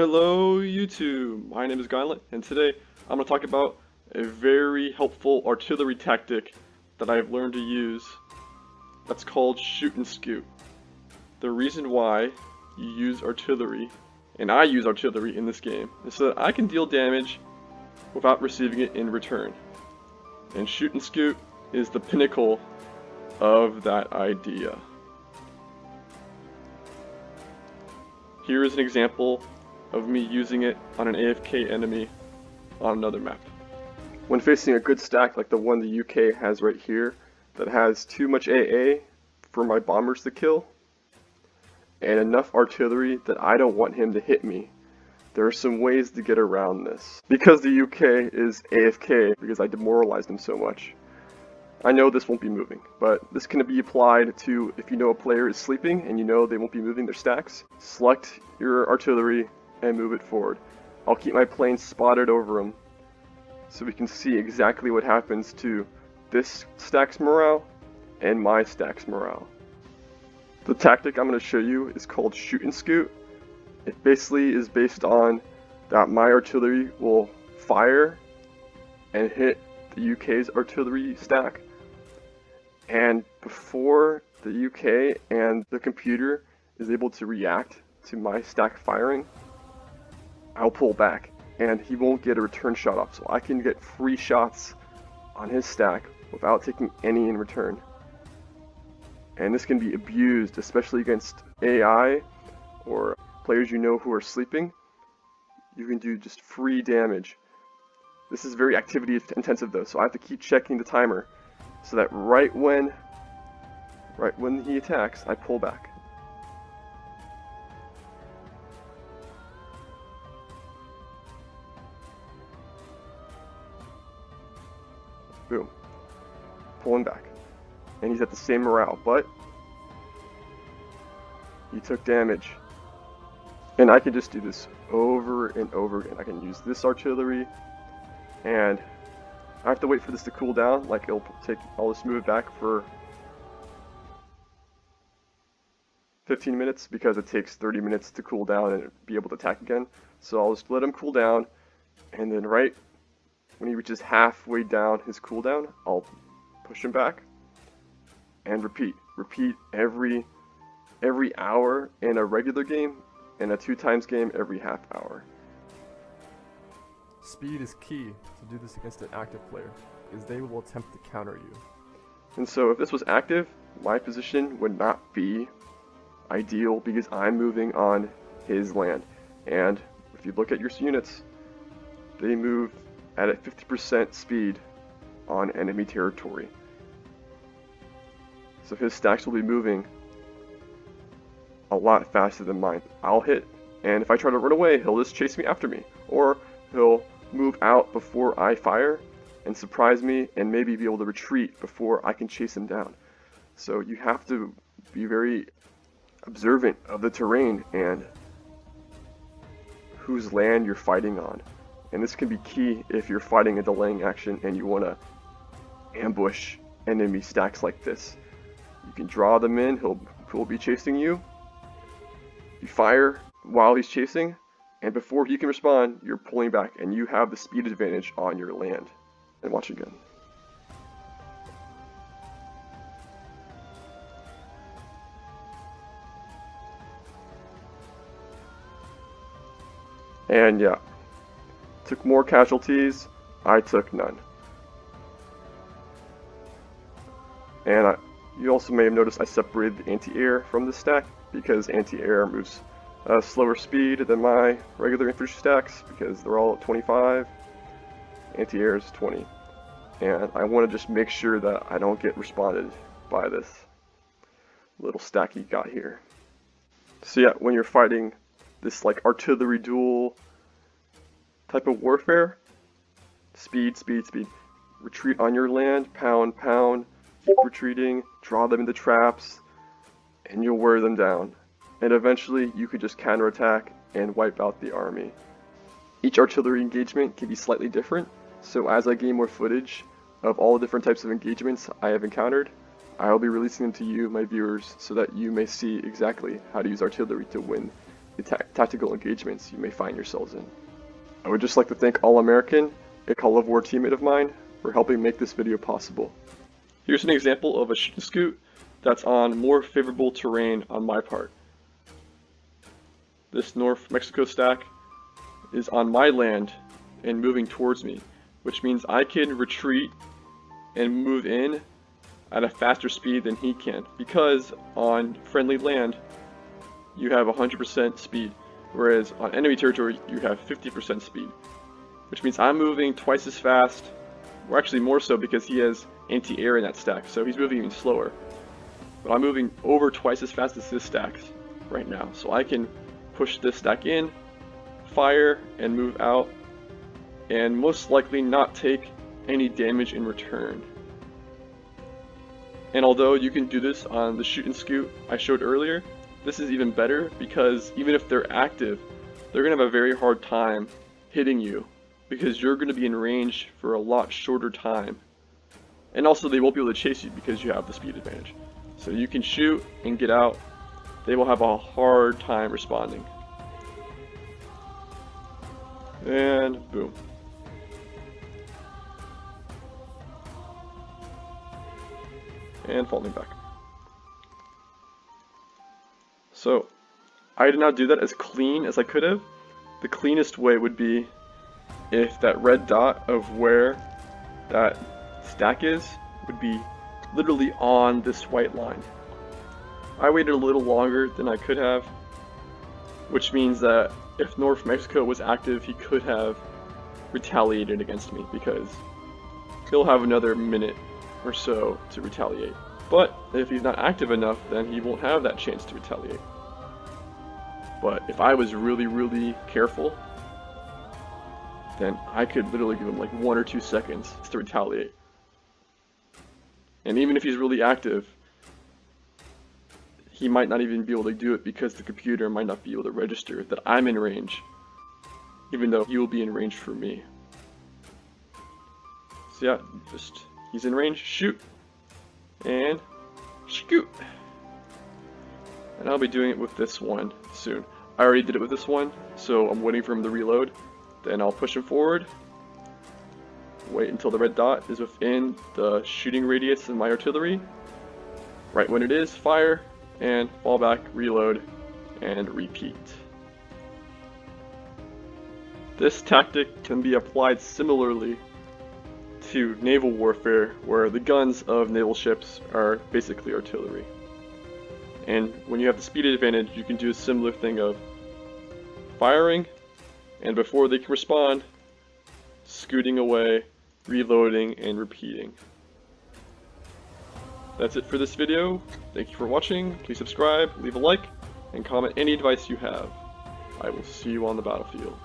Hello YouTube, my name is Gauntlet, and today I'm going to talk about a very helpful artillery tactic that I've learned to use that's called shoot and scoot. The reason why you use artillery, and I use artillery in this game, is so that I can deal damage without receiving it in return. And shoot and scoot is the pinnacle of that idea. Here is an example of me using it on an AFK enemy on another map. When facing a good stack like the one the UK has right here that has too much AA for my bombers to kill and enough artillery that I don't want him to hit me, there are some ways to get around this. Because the UK is AFK because I demoralized him so much, I know this won't be moving, but this can be applied to if you know a player is sleeping and you know they won't be moving their stacks. Select your artillery and move it forward. I'll keep my plane spotted over them so we can see exactly what happens to this stack's morale and my stack's morale. The tactic I'm going to show you is called shoot and scoot. It basically is based on that my artillery will fire and hit the UK's artillery stack, and before the UK and the computer is able to react to my stack firing, I'll pull back and he won't get a return shot off, so I can get free shots on his stack without taking any in return. And this can be abused, especially against AI or players you know who are sleeping. You can do just free damage. This is very activity intensive though, so I have to keep checking the timer so that right when he attacks, I pull back. Boom. Pulling back. And he's at the same morale, but he took damage. And I can just do this over and over again. I can use this artillery, and I have to wait for this to cool down. Like I'll just move it back for 15 minutes because it takes 30 minutes to cool down and be able to attack again. So I'll just let him cool down, and then right when he reaches halfway down his cooldown, I'll push him back and repeat. Repeat every hour in a regular game, and a 2x game every half hour. Speed is key to do this against an active player, because they will attempt to counter you. And so if this was active, my position would not be ideal because I'm moving on his land. And if you look at your units, they move at a 50% speed on enemy territory. So his stacks will be moving a lot faster than mine. I'll hit, and if I try to run away, he'll just chase me after me. Or he'll move out before I fire and surprise me and maybe be able to retreat before I can chase him down. So you have to be very observant of the terrain and whose land you're fighting on. And this can be key if you're fighting a delaying action and you want to ambush enemy stacks like this. You can draw them in, he'll be chasing you. You fire while he's chasing, and before he can respond, you're pulling back, and you have the speed advantage on your land. And watch again. And yeah, took more casualties, I took none. And you also may have noticed I separated the anti-air from the stack because anti-air moves slower speed than my regular infantry stacks because they're all at 25. Anti-air is 20. And I want to just make sure that I don't get responded by this little stack he got here. So yeah, when you're fighting this like artillery duel type of warfare, speed, speed, speed. Retreat on your land, pound, pound, keep retreating, draw them into traps, and you'll wear them down. And eventually you could just counterattack and wipe out the army. Each artillery engagement can be slightly different, so as I gain more footage of all the different types of engagements I have encountered, I will be releasing them to you, my viewers, so that you may see exactly how to use artillery to win tactical engagements you may find yourselves in. I would just like to thank All-American, a Call of War teammate of mine, for helping make this video possible. Here's an example of a shoot and scoot that's on more favorable terrain on my part. This North Mexico stack is on my land and moving towards me, which means I can retreat and move in at a faster speed than he can, because on friendly land you have 100% speed, whereas on enemy territory you have 50% speed, which means I'm moving twice as fast, or actually more so because he has anti-air in that stack, so he's moving even slower. But I'm moving over twice as fast as this stack right now, so I can push this stack in, fire, and move out, and most likely not take any damage in return. And although you can do this on the shoot and scoot I showed earlier, this is even better because even if they're active, they're going to have a very hard time hitting you because you're going to be in range for a lot shorter time. And also they won't be able to chase you because you have the speed advantage. So you can shoot and get out, they will have a hard time responding. And boom. And falling back. So I did not do that as clean as I could have. The cleanest way would be if that red dot of where that stack is would be literally on this white line. I waited a little longer than I could have, which means that if North Mexico was active, he could have retaliated against me because he'll have another minute or so to retaliate. But if he's not active enough, then he won't have that chance to retaliate. But if I was really careful, then I could literally give him like 1 or 2 seconds to retaliate. And even if he's really active, he might not even be able to do it because the computer might not be able to register that I'm in range, even though he will be in range for me. So yeah, just, he's in range, shoot, and scoot. And I'll be doing it with this one soon. I already did it with this one, so I'm waiting for him to reload. Then I'll push him forward, wait until the red dot is within the shooting radius of my artillery. Right when it is, fire, and fall back, reload, and repeat. This tactic can be applied similarly to naval warfare, where the guns of naval ships are basically artillery. And when you have the speed advantage, you can do a similar thing of firing, and before they can respond, scooting away, reloading, and repeating. That's it for this video. Thank you for watching. Please subscribe, leave a like, and comment any advice you have. I will see you on the battlefield.